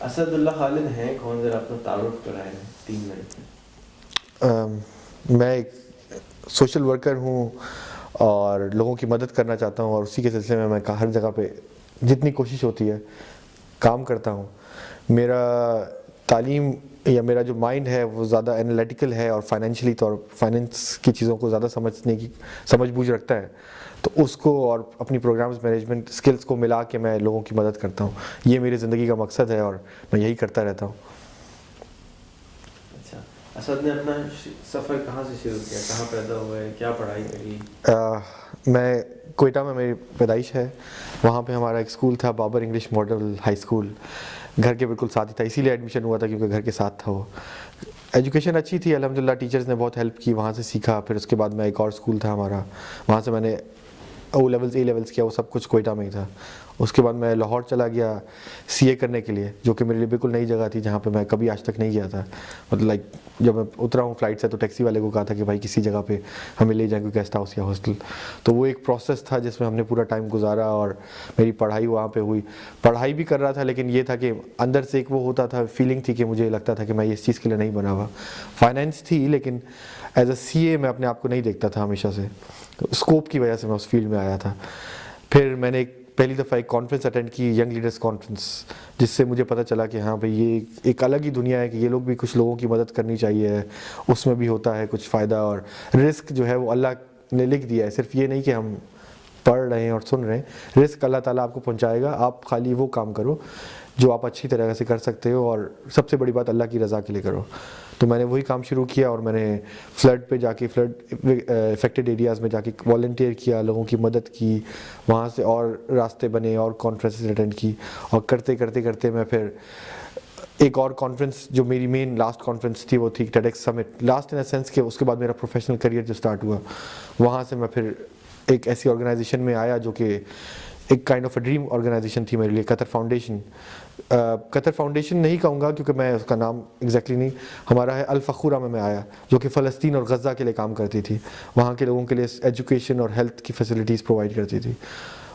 اسد اللہ خالد ہیں کون، ذرا اپنا تعارف کرائیں 3 منٹ میں. میں ایک سوشل ورکر ہوں اور لوگوں کی مدد کرنا چاہتا ہوں، اور اسی کے سلسلے میں ہر جگہ پہ جتنی کوشش ہوتی ہے کام کرتا ہوں. میرا تعلیم یا میرا جو مائنڈ ہے وہ زیادہ انالیٹیکل ہے اور فائنینشلی طور فائنینس کی چیزوں کو زیادہ سمجھ بوجھ رکھتا ہے، تو اس کو اور اپنی پروگرامز مینجمنٹ سکلز کو ملا کے میں لوگوں کی مدد کرتا ہوں. یہ میری زندگی کا مقصد ہے اور میں یہی کرتا رہتا ہوں. اچھا، اسد نے اپنا سفر کہاں سے شروع کیا، کہاں پیدا ہوئے، کیا پڑھائی کری؟ میں کوئٹہ میں میری پیدائش ہے. وہاں پہ ہمارا ایک اسکول تھا Babar English model high school, گھر کے بالکل ساتھ ہی تھا، اسی لیے ایڈمیشن ہوا تھا کیونکہ گھر کے ساتھ تھا. وہ ایجوکیشن اچھی تھی الحمدللہ، ٹیچرز نے بہت ہیلپ کی، وہاں سے سیکھا. پھر اس کے بعد میں ایک اور اسکول تھا ہمارا، وہاں سے میں نے او لیولز اے لیولز کیا، وہ سب کچھ کوئٹہ میں ہی تھا. اس کے بعد میں لاہور چلا گیا سی اے کرنے کے لیے، جو کہ میرے لیے بالکل نئی جگہ تھی جہاں پہ میں کبھی آج تک نہیں گیا تھا. مطلب لائک جب میں اترا ہوں فلائٹ سے تو ٹیکسی والے کو کہا تھا کہ بھائی کسی جگہ پہ ہمیں لے جائیں، کوئی گیسٹ ہاؤس یا ہاسٹل. تو وہ ایک پروسیس تھا جس میں ہم نے پورا ٹائم گزارا، اور میری پڑھائی وہاں پہ ہوئی. پڑھائی بھی کر رہا تھا لیکن یہ تھا کہ اندر سے ایک وہ ہوتا تھا، فیلنگ تھی کہ مجھے لگتا تھا کہ میں اس چیز کے لیے نہیں بنا ہوا. فائنینس تھی لیکن ایز اے سی اے میں اپنے آپ کو نہیں دیکھتا تھا ہمیشہ سے. اسکوپ کی وجہ سے میں اس فیلڈ میں آیا تھا. پھر میں نے پہلی دفعہ ایک کانفرنس اٹینڈ کی، ینگ لیڈرز کانفرنس، جس سے مجھے پتہ چلا کہ ہاں بھئی یہ ایک الگ ہی دنیا ہے، کہ یہ لوگ بھی کچھ لوگوں کی مدد کرنی چاہیے، اس میں بھی ہوتا ہے کچھ فائدہ. اور رزق جو ہے وہ اللہ نے لکھ دیا ہے، صرف یہ نہیں کہ ہم پڑھ رہے ہیں اور سن رہے ہیں، رزق اللہ تعالیٰ آپ کو پہنچائے گا. آپ خالی وہ کام کرو جو آپ اچھی طرح سے کر سکتے ہو، اور سب سے بڑی بات اللہ کی رضا کے لیے کرو. تو میں نے وہی کام شروع کیا، اور میں نے فلڈ پہ جا کے، فلڈ افیکٹڈ ایریاز میں جا کے والنٹیئر کیا، لوگوں کی مدد کی. وہاں سے اور راستے بنے اور کانفرنسز اٹینڈ کی، اور کرتے کرتے کرتے میں پھر ایک اور کانفرنس جو میری مین لاسٹ کانفرنس تھی وہ تھی ٹیڈیکس سمٹ. لاسٹ ان اے سینس کہ اس کے بعد میرا پروفیشنل کریئر جو سٹارٹ ہوا، وہاں سے میں پھر ایک ایسی آرگنائزیشن میں آیا جو کہ ایک kind of a dream organization تھی میرے لیے، قطر فاؤنڈیشن. قطر فاؤنڈیشن نہیں کہوں گا کیونکہ میں اس کا نام ایگزیکٹلی نہیں، ہمارا ہے الفخورہ میں آیا، جو کہ فلسطین اور غزہ کے لیے کام کرتی تھی، وہاں کے لوگوں کے لیے ایجوکیشن اور ہیلتھ کی فیسلٹیز پرووائڈ کرتی تھی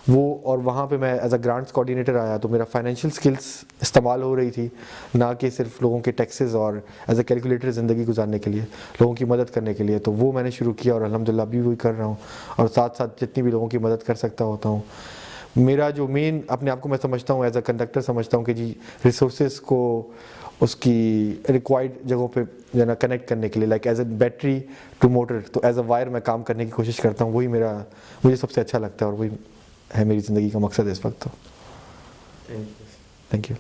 وہ. اور وہاں پہ میں ایز اے گرانٹس کوآرڈینیٹر آیا، تو میرا فائنینشیل سکلز استعمال ہو رہی تھی، نہ کہ صرف لوگوں کے ٹیکسز اور ایز اے کیلکولیٹر زندگی گزارنے کے لیے، لوگوں کی مدد کرنے کے لیے. تو وہ میں نے شروع کیا، اور الحمدللہ ابھی وہی کر رہا ہوں، اور ساتھ ساتھ جتنی بھی لوگوں کی مدد کر سکتا ہوتا ہوں. میرا جو مین اپنے آپ کو میں سمجھتا ہوں ایز اے کنڈکٹر سمجھتا ہوں کہ جی ریسورسز کو اس کی ریکوائرڈ جگہوں پہ جو ہے نا کنیکٹ کرنے کے لیے، like as a battery to motor, تو ایز اے وائر میں کام کرنے کی کوشش کرتا ہوں. وہی مجھے سب سے اچھا لگتا ہے، اور وہی ہے میری زندگی کا مقصد ہے اس وقت. تو تھینک یو.